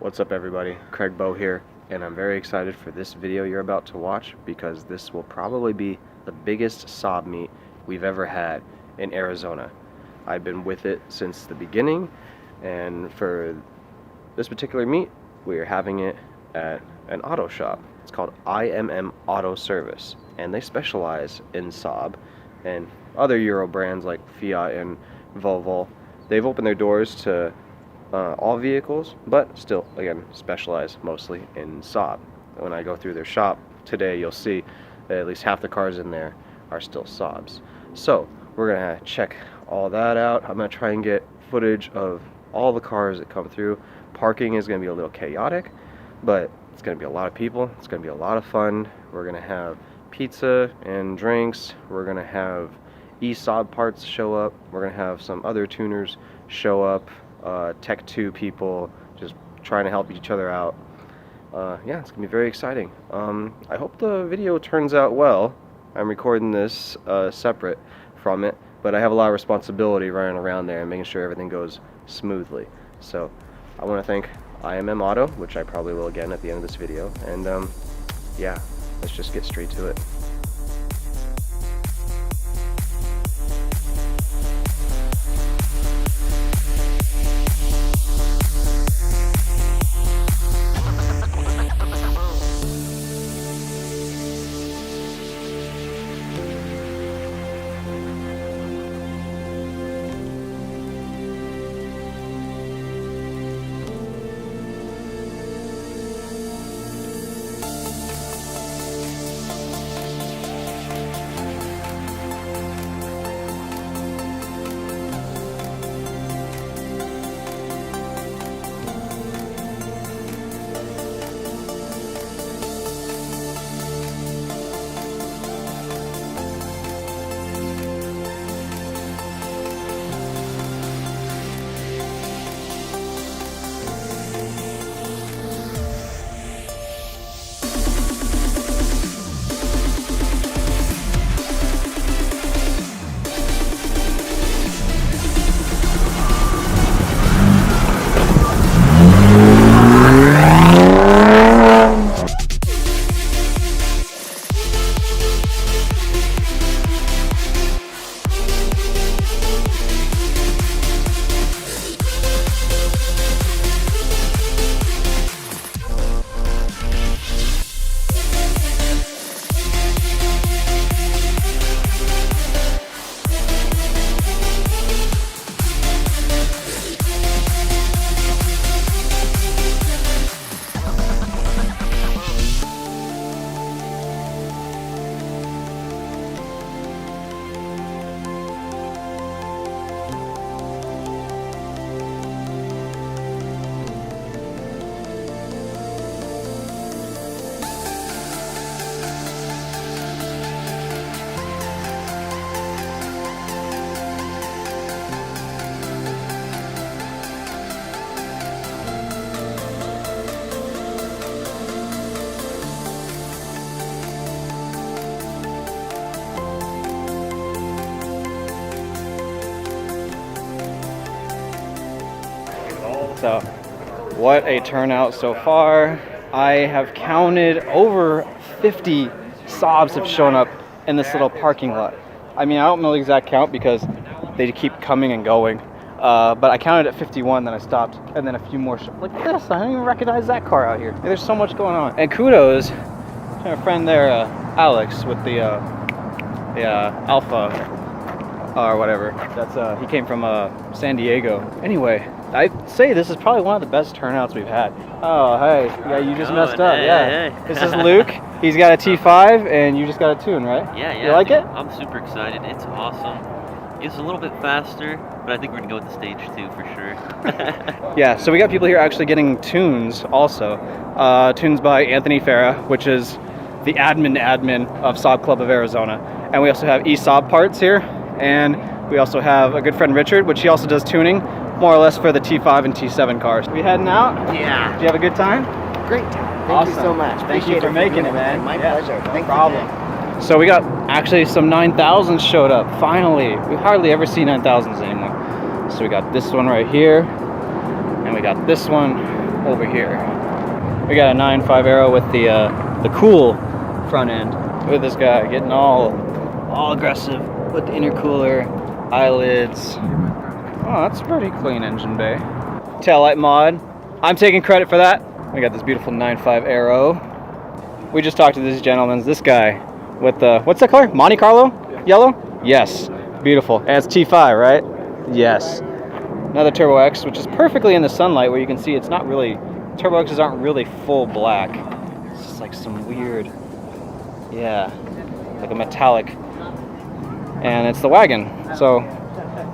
What's up everybody, Craig Bow here, and I'm very excited for this video you're about to watch because this will probably be the biggest Saab meet we've ever had in Arizona. I've been with it since the beginning, and for this particular meet we are having it at an auto shop. It's called IMM Auto Service, and they specialize in Saab and other Euro brands like Fiat and Volvo. They've opened their doors to all vehicles, but still, again, specialize mostly in Saab. When I go through their shop today, you'll see that at least half the cars in there are still Saabs. So we're gonna check all that out. I'm gonna try and get footage of all the cars that come through. Parking is gonna be a little chaotic, but it's gonna be a lot of people. It's gonna be a lot of fun. We're gonna have pizza and drinks. We're gonna have Saab parts show up. We're gonna have some other tuners show up. Tech 2 people just trying to help each other out. Yeah, it's gonna be very exciting. I hope the video turns out well. I'm recording this separate from it, but I have a lot of responsibility running around there and making sure everything goes smoothly. So I want to thank IMM Auto, which I probably will again at the end of this video, and yeah, let's just get straight to it. So, what a turnout so far. I have counted over 50 Saabs have shown up in this little parking lot. I mean, I don't know the exact count because they keep coming and going. But I counted at 51, then I stopped, and then a few more. Like this, I don't even recognize that car out here. There's so much going on. And kudos to my friend there, Alex, with the Alpha or whatever. That's he came from San Diego. Anyway, I'd say this is probably one of the best turnouts we've had. Oh, hey. Yeah, you just messed up. Hey. This is Luke. He's got a T5, and you just got a tune, right? Yeah. You like it? I'm super excited. It's awesome. It's a little bit faster, but I think we're going to go with the stage 2 for sure. Yeah, so we got people here actually getting tunes also. Tunes by Anthony Farah, which is the admin of Saab Club of Arizona. And we also have Saab parts here. And we also have a good friend Richard, which he also does tuning, more or less for the T5 and T7 cars. We heading out? Yeah. Did you have a good time? Great time. Thank Awesome. you so much. Thank you for making it, man. My pleasure. No Thank problem. you. So we got actually some 9000s showed up, finally. We hardly ever see 9000s anymore. So we got this one right here, and we got this one, over here. We got a 9.5 Aero with the cool front end. Look at this guy getting all aggressive with the intercooler, eyelids. Oh, that's a pretty clean engine bay. Taillight mod. I'm taking credit for that. We got this beautiful 9.5 Aero. We just talked to this gentleman. This guy with the, what's that color? Monte Carlo? Yellow? Yes. Beautiful. And it's T5, right? Yes. Another Turbo X, which is perfectly in the sunlight where you can see it's not really, Turbo X's aren't really full black. It's just like some weird, yeah, like a metallic. And it's the wagon. So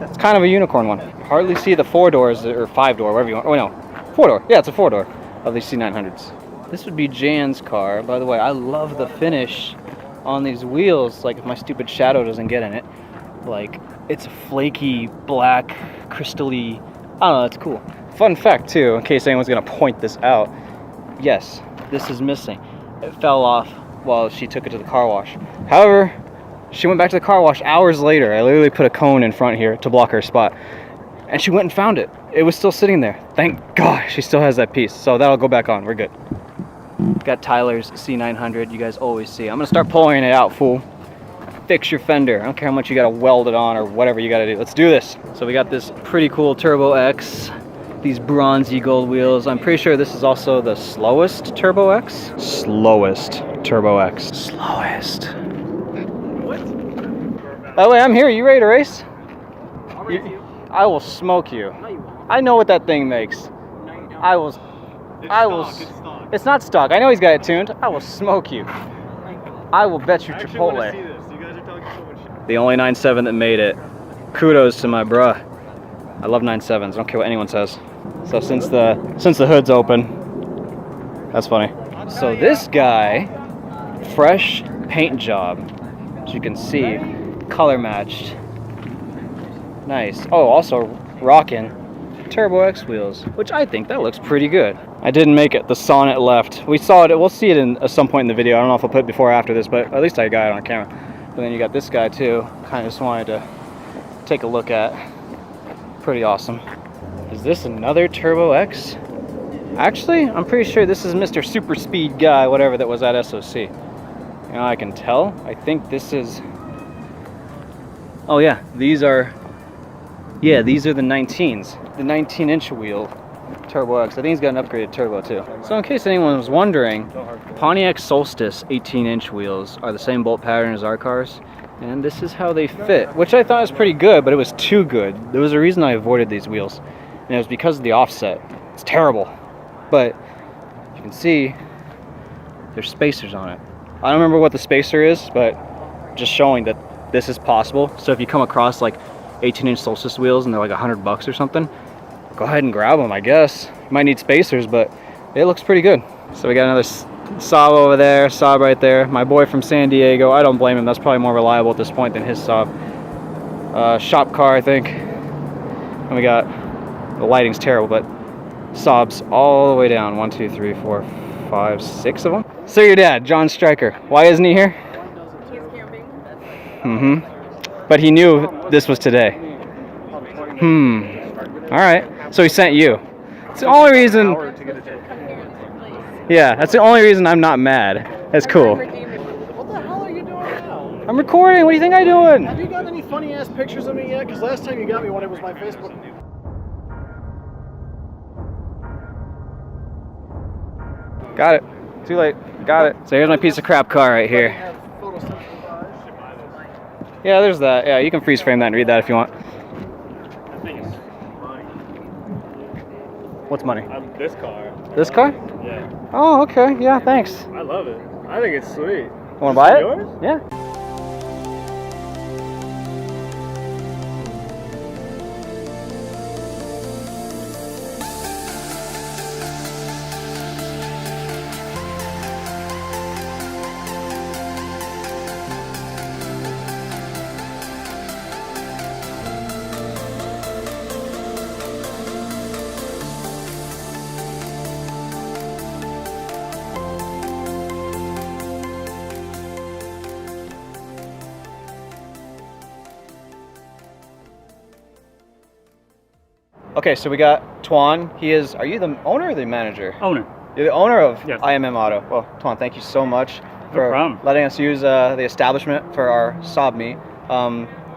it's kind of a unicorn one. Hardly see the 4 doors or 5 door, whatever you want. Oh no, 4 door. Yeah, it's a 4 door of these C900s. This would be Jan's car. By the way, I love the finish on these wheels. Like if my stupid shadow doesn't get in it, like it's flaky, black, crystally. I don't know, it's cool. Fun fact too, in case anyone's gonna point this out. Yes, this is missing. It fell off while she took it to the car wash. However, she went back to the car wash hours later. I literally put a cone in front here to block her spot. And she went and found it. It was still sitting there. Thank God she still has that piece. So that'll go back on, we're good. Got Tyler's C900, you guys always see. I'm gonna start pulling it out, fool. Fix your fender. I don't care how much you gotta weld it on or whatever you gotta do. Let's do this. So we got this pretty cool Turbo X. These bronzy gold wheels. I'm pretty sure this is also the slowest Turbo X. Slowest Turbo X. Slowest. What? Oh wait, I'm here. You ready to race? I'll race you. I will smoke you. No, you won't. I know what that thing makes. No, you don't. I will. It's stock. It's not stock. I know he's got it tuned. I will smoke you. I will bet you I actually want to see Chipotle. this. You guys are talking so much shit. The only 9.7 that made it. Kudos to my bruh. I love 9.7s. I don't care what anyone says. So since the hood's open, that's funny. So this guy, fresh paint job, as you can see, color matched. Nice. Oh, also rocking Turbo X wheels, which I think that looks pretty good. I didn't make it. The sonnet left. We saw it. We'll see it in at some point in the video. I don't know if I'll put it before or after this, but at least I got it on camera. But then you got this guy too. Kind of just wanted to take a look at. Pretty awesome. Is this another Turbo X? Actually, I'm pretty sure this is Mr. Super Speed guy, whatever that was at SOC. You know, I can tell. I think this is. Oh yeah, these are. Yeah, these are the 19s. The 19-inch wheel Turbo X. I think he's got an upgraded turbo too. So in case anyone was wondering, Pontiac Solstice 18-inch wheels are the same bolt pattern as our cars. And this is how they fit, which I thought was pretty good, but it was too good. There was a reason I avoided these wheels, and it was because of the offset. It's terrible. But you can see there's spacers on it. I don't remember what the spacer is, but just showing that this is possible. So if you come across like 18-inch Solstice wheels and they're like $100 or something, go ahead and grab them, I guess. You might need spacers, but it looks pretty good. So we got another Saab over there, Saab right there. My boy from San Diego, I don't blame him. That's probably more reliable at this point than his Saab. Shop car, I think. And we got, the lighting's terrible, but Saabs all the way down. 1, 2, 3, 4, 5, 6 of them. So your dad, John Stryker. Why isn't he here? He's camping. Mm-hmm. But he knew this was today. Alright. So he sent you. It's the only reason. Yeah, that's the only reason I'm not mad. That's cool. What the hell are you doing now? I'm recording. What do you think I'm doing? Have you got any funny ass pictures of me yet? Because last time you got me one, it was my Facebook. Got it. Too late. Got it. So here's my piece of crap car right here. Yeah, there's that. Yeah, you can freeze frame that and read that if you want. What's money? This car. This car? Yeah. Oh, okay. Yeah, thanks. I love it. I think it's sweet. Want to buy it? Yours? Yeah. Okay, so we got Tuan. He is. Are you the owner or the manager? Owner. You're the owner of Yes. IMM Auto. Well, Tuan, thank you so much for problem. letting us use the establishment for our Saab meet.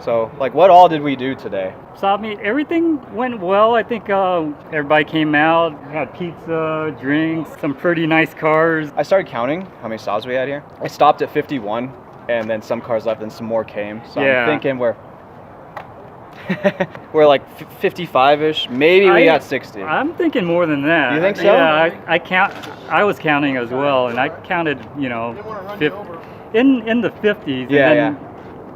So, like, what all did we do today? Saab meet, everything went well. I think everybody came out, had pizza, drinks, some pretty nice cars. I started counting how many Saabs we had here. I stopped at 51, and then some cars left, and some more came. So Yeah. I'm thinking we're like 55-ish. Maybe we got 60. I'm thinking more than that. You think so? Yeah, I was counting as well, and I counted, you know, in the 50s, and then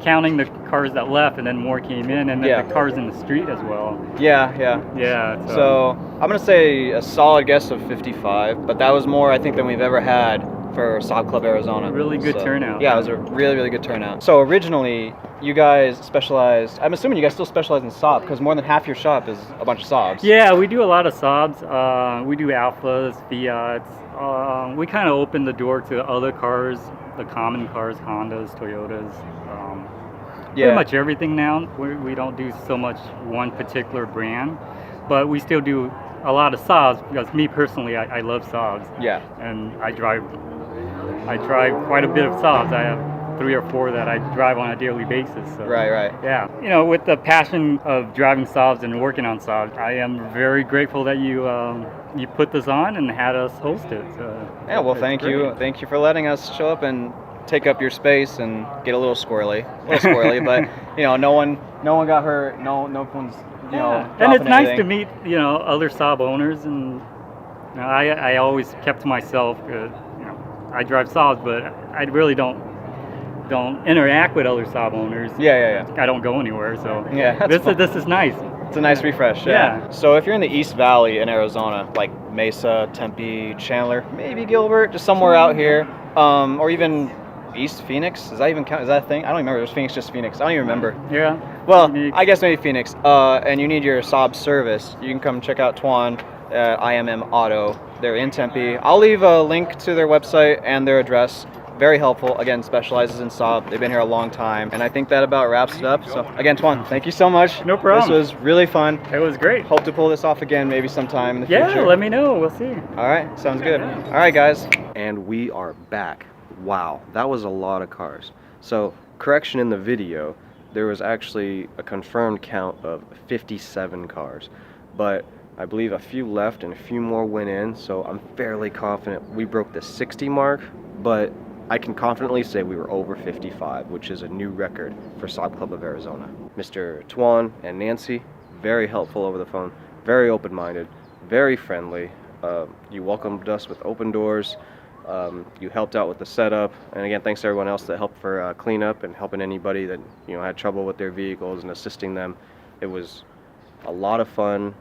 counting the cars that left, and then more came in, and then the cars in the street as well. Yeah. So I'm gonna say a solid guess of 55, but that was more, I think, than we've ever had for Saab Club Arizona. Really good turnout. Yeah, it was a really good turnout. So originally, you guys specialized, I'm assuming you guys still specialize in Saab, because more than half your shop is a bunch of Saabs. Yeah, we do a lot of Saabs. We do Alphas, Fiats. We kind of open the door to other cars, the common cars, Hondas, Toyotas. Pretty much everything now. We don't do so much one particular brand, but we still do a lot of Saabs, because me personally, I love Saabs. Yeah. And I drive quite a bit of Saabs. I have 3 or 4 that I drive on a daily basis. So. Right. Yeah. You know, with the passion of driving Saabs and working on Saabs, I am very grateful that you put this on and had us host it. Yeah, well, thank you. Thank you for letting us show up and take up your space and get a little squirrely. But, you know, no one got hurt. No one's, you know, and it's nice anything. to meet, you know, other Saab owners, and you know, I always kept to myself. You know, I drive Saabs, but I really don't interact with other Saab owners. Yeah. I don't go anywhere, so yeah, this is nice. It's a nice refresh. Yeah. So if you're in the East Valley in Arizona, like Mesa, Tempe, Chandler, maybe Gilbert, just somewhere out here, or even East Phoenix, does that even count? Is that a thing? I don't remember. Was Phoenix just Phoenix? I don't even remember. Yeah. Well, Phoenix. I guess maybe Phoenix. And you need your Saab service, you can come check out Tuan at IMM Auto. They're in Tempe. I'll leave a link to their website and their address. Very helpful. Again, specializes in Saab. They've been here a long time. And I think that about wraps it up. So again, Tuan, thank you so much. No problem. This was really fun. It was great. Hope to pull this off again maybe sometime in the future. Yeah, let me know. We'll see. All right, sounds good. All right, guys. And we are back. Wow, that was a lot of cars. So, correction in the video, there was actually a confirmed count of 57 cars, but I believe a few left and a few more went in, so I'm fairly confident we broke the 60 mark, but I can confidently say we were over 55, which is a new record for Saab Club of Arizona. Mr. Tuan and Nancy, very helpful over the phone, very open-minded, very friendly. You welcomed us with open doors. You helped out with the setup, and again, thanks to everyone else that helped for cleanup and helping anybody that, you know, had trouble with their vehicles and assisting them. It was a lot of fun,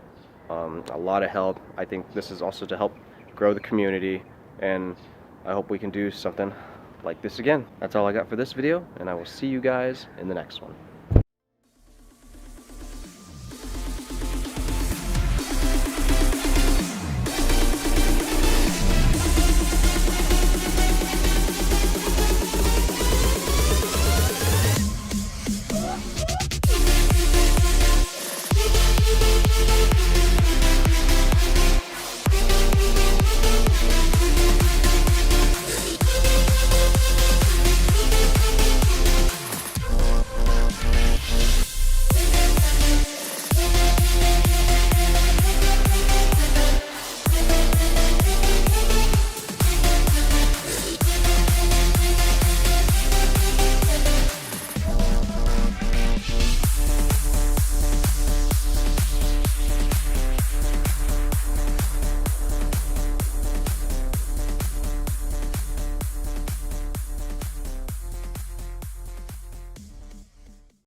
a lot of help. I think this is also to help grow the community, and I hope we can do something like this again. That's all I got for this video, and I will see you guys in the next one.